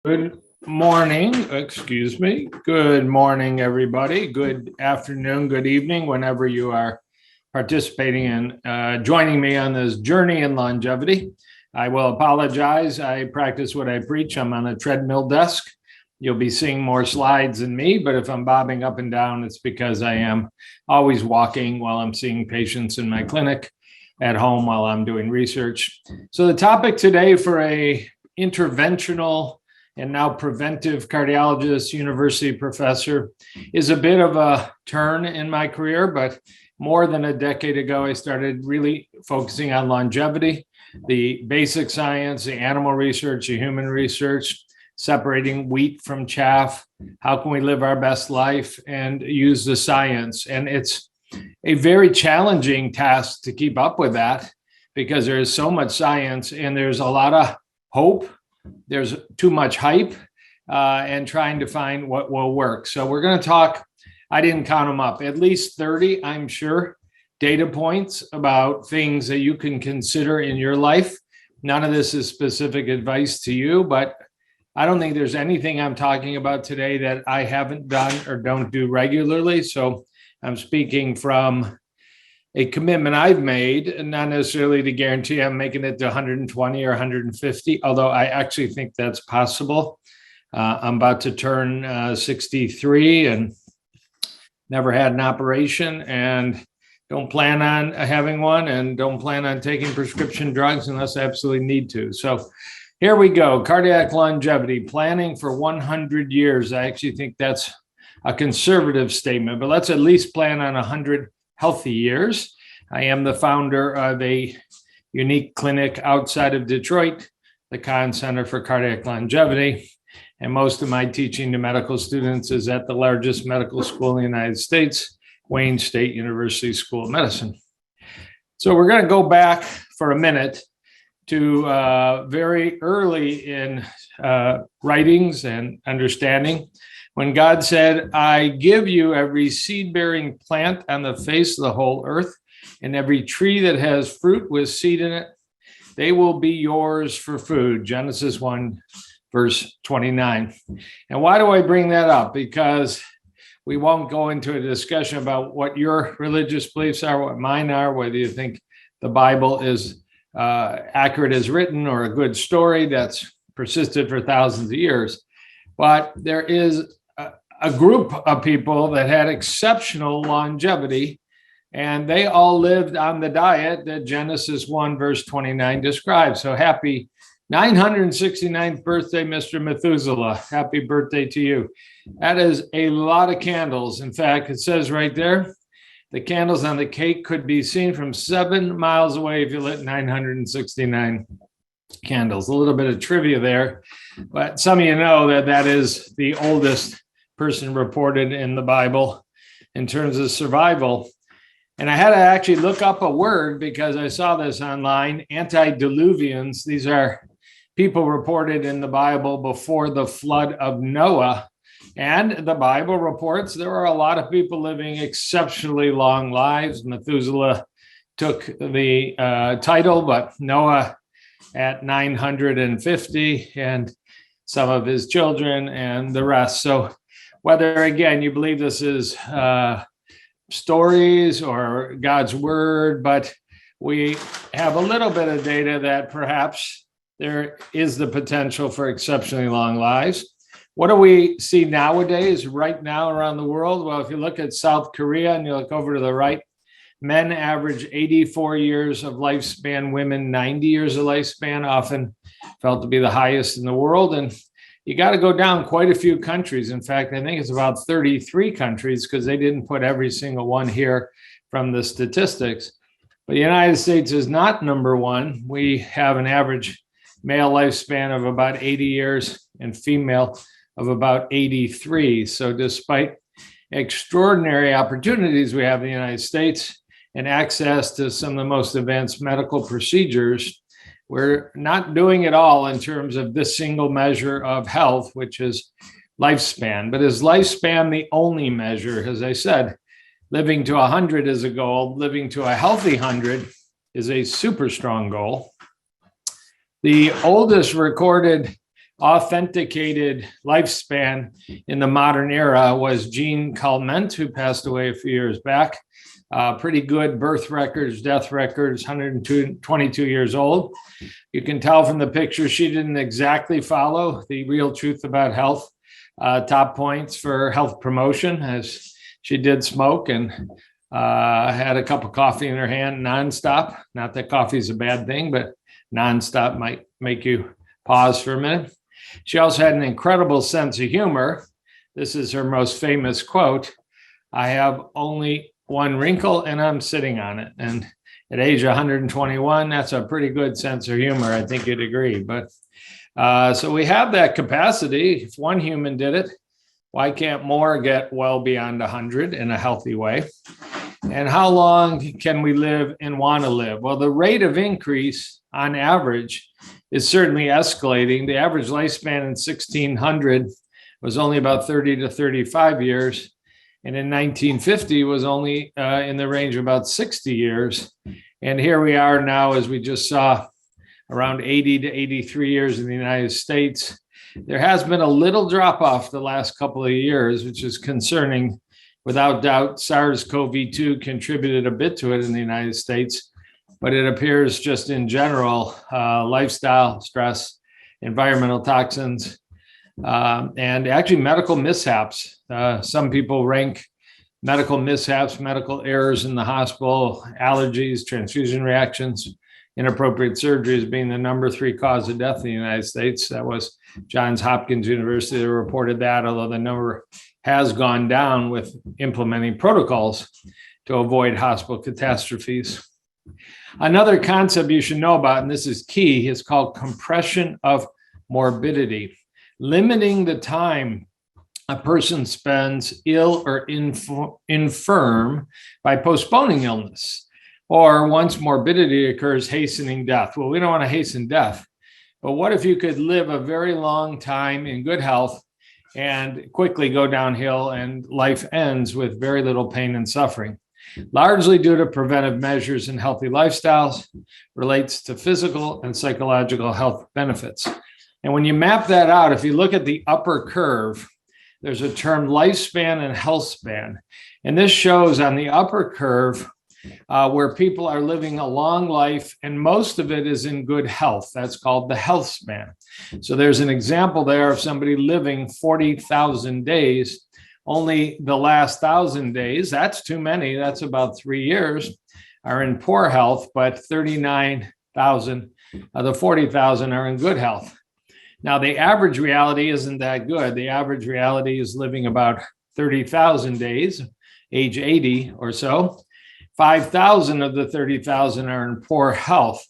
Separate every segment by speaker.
Speaker 1: Good morning, excuse me. Good morning, everybody. Good afternoon, good evening, whenever you are participating and joining me on this journey in longevity. I will apologize. I practice what I preach. I'm on a treadmill desk. You'll be seeing more slides than me, but if I'm bobbing up and down, it's because I am always walking while I'm seeing patients in my clinic, at home while I'm doing research. So the topic today for a interventional and now preventive cardiologist, university professor, is a bit of a turn in my career, but more than a decade ago, I started really focusing on longevity, the basic science, the animal research, the human research, separating wheat from chaff. How can we live our best life and use the science? And it's a very challenging task to keep up with that because there is so much science and there's a lot of hope. There's too much hype and trying to find what will work. So we're going to talk, I didn't count them up, at least 30, I'm sure, data points about things that you can consider in your life. None of this is specific advice to you, but I don't think there's anything I'm talking about today that I haven't done or don't do regularly. So I'm speaking from a commitment I've made, not necessarily to guarantee I'm making it to 120 or 150, although I actually think that's possible. I'm about to turn 63 and never had an operation and don't plan on having one and don't plan on taking prescription drugs unless I absolutely need to. So here we go. Cardiac longevity, planning for 100 years. I actually think that's a conservative statement, but let's at least plan on 100 healthy years. I am the founder of a unique clinic outside of Detroit, the Kahn Center for Cardiac Longevity. And most of my teaching to medical students is at the largest medical school in the United States, Wayne State University School of Medicine. So we're going to go back for a minute to very early in writings and understanding, when God said, I give you every seed-bearing plant on the face of the whole earth, and every tree that has fruit with seed in it, they will be yours for food. Genesis 1, verse 29. And why do I bring that up? Because we won't go into a discussion about what your religious beliefs are, what mine are, whether you think the Bible is accurate as written or a good story that's persisted for thousands of years. But there is a group of people that had exceptional longevity, and they all lived on the diet that Genesis 1, verse 29 describes. So happy 969th birthday, Mr. Methuselah. Happy birthday to you. That is a lot of candles. In fact, it says right there, the candles on the cake could be seen from 7 miles away if you lit 969 candles. A little bit of trivia there, but some of you know that that is the oldest person reported in the Bible in terms of survival. And I had to actually look up a word because I saw this online, antediluvians. These are people reported in the Bible before the flood of Noah. And the Bible reports there are a lot of people living exceptionally long lives. Methuselah took the title, but Noah at 950 and some of his children and the rest. So whether, again, you believe this is stories or God's word, but we have a little bit of data that perhaps there is the potential for exceptionally long lives. What do we see nowadays, right now around the world? Well, if you look at South Korea and you look over to the right, men average 84 years of lifespan, women 90 years of lifespan, often felt to be the highest in the world. And you got to go down quite a few countries. In fact, I think it's about 33 countries because they didn't put every single one here from the statistics. But the United States is not number one. We have an average male lifespan of about 80 years and female of about 83. So despite extraordinary opportunities we have in the United States and access to some of the most advanced medical procedures, we're not doing it all in terms of this single measure of health, which is lifespan. But is lifespan the only measure? As I said, living to 100 is a goal. Living to a healthy 100 is a super strong goal. The oldest recorded authenticated lifespan in the modern era was Jean Calment, who passed away a few years back. Pretty good birth records, death records, 122 years old. You can tell from the picture she didn't exactly follow the real truth about health. Top points for health promotion, as she did smoke and had a cup of coffee in her hand nonstop. Not that coffee is a bad thing, but nonstop might make you pause for a minute. She also had an incredible sense of humor. This is her most famous quote: "I have only one wrinkle and I'm sitting on it." And at age 121, that's a pretty good sense of humor. I think you'd agree. But so we have that capacity. If one human did it, why can't more get well beyond 100 in a healthy way? And how long can we live and want to live? Well, the rate of increase on average is certainly escalating. The average lifespan in 1600 was only about 30 to 35 years. And in 1950 was only in the range of about 60 years. And here we are now, as we just saw, around 80 to 83 years in the United States. There has been a little drop off the last couple of years, which is concerning. Without doubt, SARS-CoV-2 contributed a bit to it in the United States, but it appears just in general, lifestyle, stress, environmental toxins, and actually medical mishaps. Some people rank medical mishaps, medical errors in the hospital, allergies, transfusion reactions, inappropriate surgery as being the number 3 cause of death in the United States. That was Johns Hopkins University that reported that, although the number has gone down with implementing protocols to avoid hospital catastrophes. Another concept you should know about, and this is key, is called compression of morbidity, limiting the time a person spends ill or infirm by postponing illness, or once morbidity occurs, hastening death. Well, we don't want to hasten death, but what if you could live a very long time in good health and quickly go downhill and life ends with very little pain and suffering? Largely due to preventive measures and healthy lifestyles, relates to physical and psychological health benefits. And when you map that out, if you look at the upper curve, there's a term lifespan and health span. And this shows on the upper curve where people are living a long life, and most of it is in good health. That's called the health span. So there's an example there of somebody living 40,000 days. Only the last 1,000 days, that's too many, that's about 3 years, are in poor health, but 39,000 of the 40,000 are in good health. Now, the average reality isn't that good. The average reality is living about 30,000 days, age 80 or so. 5,000 of the 30,000 are in poor health.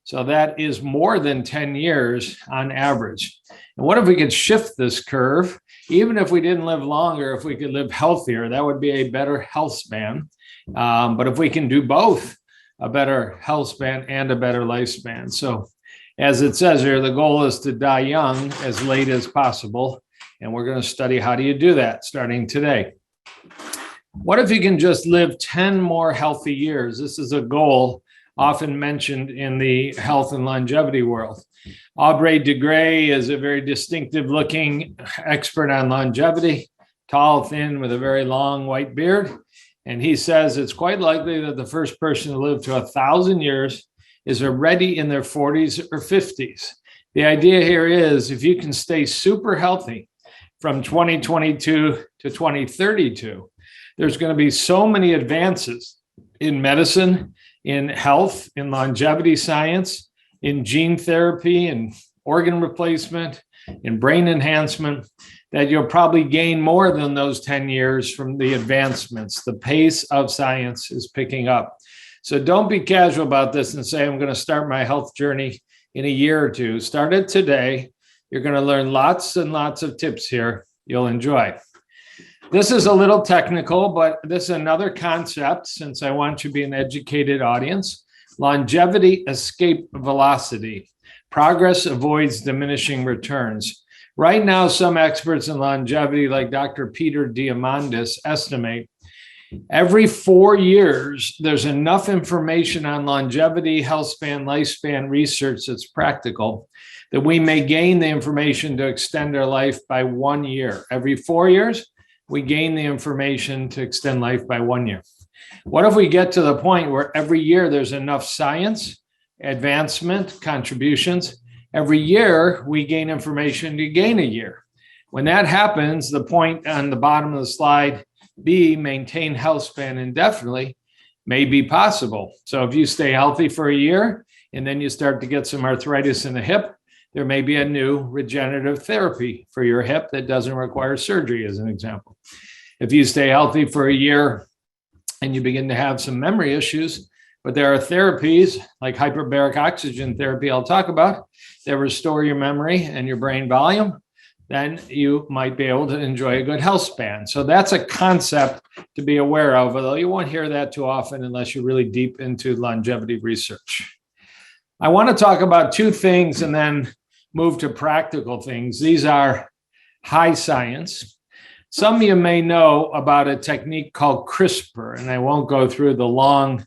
Speaker 1: So that is more than 10 years on average. And what if we could shift this curve? Even if we didn't live longer, if we could live healthier, that would be a better health span. But if we can do both, a better health span and a better lifespan. So as it says here, the goal is to die young as late as possible. And we're going to study how do you do that starting today. What if you can just live 10 more healthy years? This is a goal often mentioned in the health and longevity world. Aubrey de Grey is a very distinctive looking expert on longevity, tall, thin, with a very long white beard. And he says it's quite likely that the first person to live to 1,000 years is already in their 40s or 50s. The idea here is if you can stay super healthy from 2022 to 2032, there's going to be so many advances in medicine, in health, in longevity science, in gene therapy, and organ replacement, in brain enhancement, that you'll probably gain more than those 10 years from the advancements. The pace of science is picking up. So don't be casual about this and say, I'm going to start my health journey in a year or two. Start it today. You're going to learn lots and lots of tips here you'll enjoy. This is a little technical, but this is another concept since I want you to be an educated audience. Longevity escape velocity. Progress avoids diminishing returns. Right now, some experts in longevity, like Dr. Peter Diamandis, estimate Every 4 years, there's enough information on longevity, health span, lifespan research that's practical that we may gain the information to extend our life by 1 year. Every 4 years, we gain the information to extend life by 1 year. What if we get to the point where every year there's enough science, advancement, contributions? Every year, we gain information to gain a year. When that happens, the point on the bottom of the slide, B, maintain health span indefinitely, may be possible. So if you stay healthy for a year and then you start to get some arthritis in the hip, there may be a new regenerative therapy for your hip that doesn't require surgery, as an example. If you stay healthy for a year and you begin to have some memory issues, but there are therapies like hyperbaric oxygen therapy I'll talk about that restore your memory and your brain volume, then you might be able to enjoy a good health span. So that's a concept to be aware of, although you won't hear that too often unless you're really deep into longevity research. I want to talk about two things and then move to practical things. These are high science. Some of you may know about a technique called CRISPR, and I won't go through the long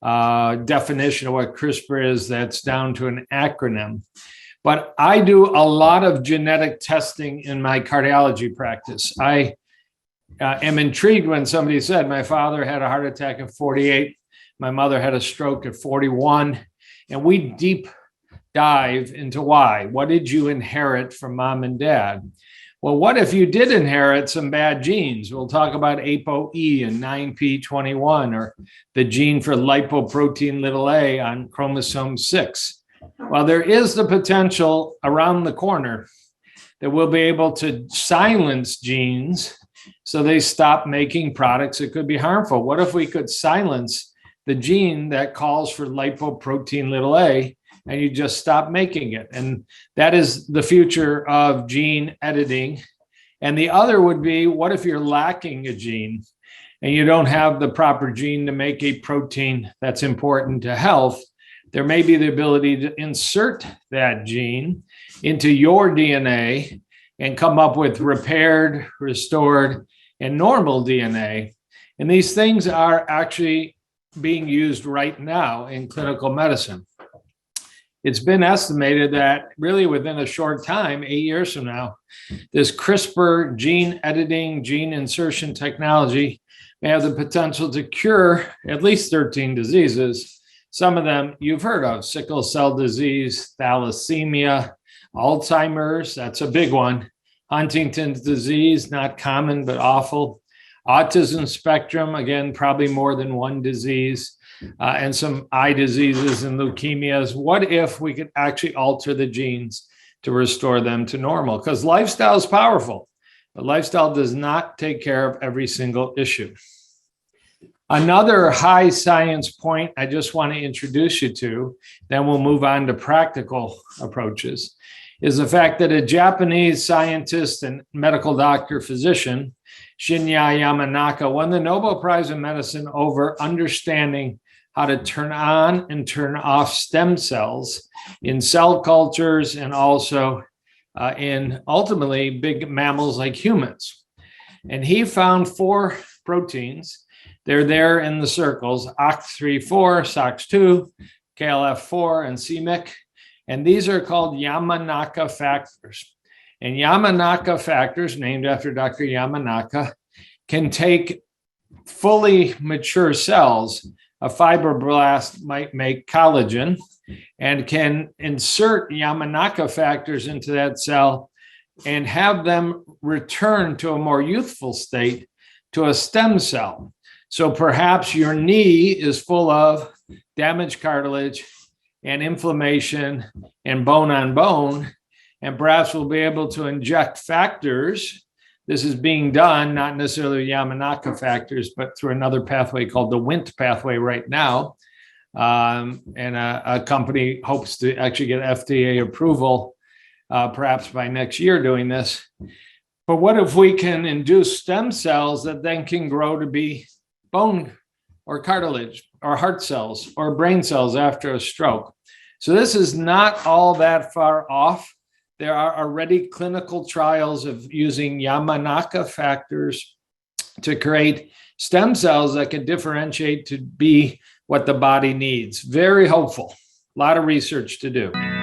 Speaker 1: definition of what CRISPR is. That's down to an acronym. But I do a lot of genetic testing in my cardiology practice. I am intrigued when somebody said, my father had a heart attack at 48, my mother had a stroke at 41, and we deep dive into why. What did you inherit from mom and dad? Well, what if you did inherit some bad genes? We'll talk about ApoE and 9p21, or the gene for lipoprotein a on chromosome 6. Well, there is the potential around the corner that we'll be able to silence genes so they stop making products that could be harmful. What if we could silence the gene that calls for lipoprotein a and you just stop making it? And that is the future of gene editing. And the other would be, what if you're lacking a gene and you don't have the proper gene to make a protein that's important to health? There may be the ability to insert that gene into your DNA and come up with repaired, restored, and normal DNA. And these things are actually being used right now in clinical medicine. It's been estimated that really within a short time, 8 years from now, this CRISPR gene editing, gene insertion technology may have the potential to cure at least 13 diseases. Some of them you've heard of: sickle cell disease, thalassemia, Alzheimer's, that's a big one, Huntington's disease, not common, but awful, autism spectrum, again, probably more than one disease, and some eye diseases and leukemias. What if we could actually alter the genes to restore them to normal? Because lifestyle is powerful, but lifestyle does not take care of every single issue. Another high science point I just want to introduce you to, then we'll move on to practical approaches, is the fact that a Japanese scientist and medical doctor physician, Shinya Yamanaka, won the Nobel Prize in Medicine over understanding how to turn on and turn off stem cells in cell cultures and also in ultimately big mammals like humans. And he found 4 proteins. They're there in the circles: OCT3/4, SOX2, KLF4, and CMYC. And these are called Yamanaka factors. And Yamanaka factors, named after Dr. Yamanaka, can take fully mature cells. A fibroblast might make collagen and can insert Yamanaka factors into that cell and have them return to a more youthful state, to a stem cell. So perhaps your knee is full of damaged cartilage and inflammation and bone on bone, and perhaps we'll be able to inject factors. This is being done, not necessarily Yamanaka factors, but through another pathway called the Wnt pathway right now. And a company hopes to actually get FDA approval perhaps by next year doing this. But what if we can induce stem cells that then can grow to be bone or cartilage or heart cells or brain cells after a stroke? So this is not all that far off. There are already clinical trials of using Yamanaka factors to create stem cells that can differentiate to be what the body needs. Very hopeful. A lot of research to do.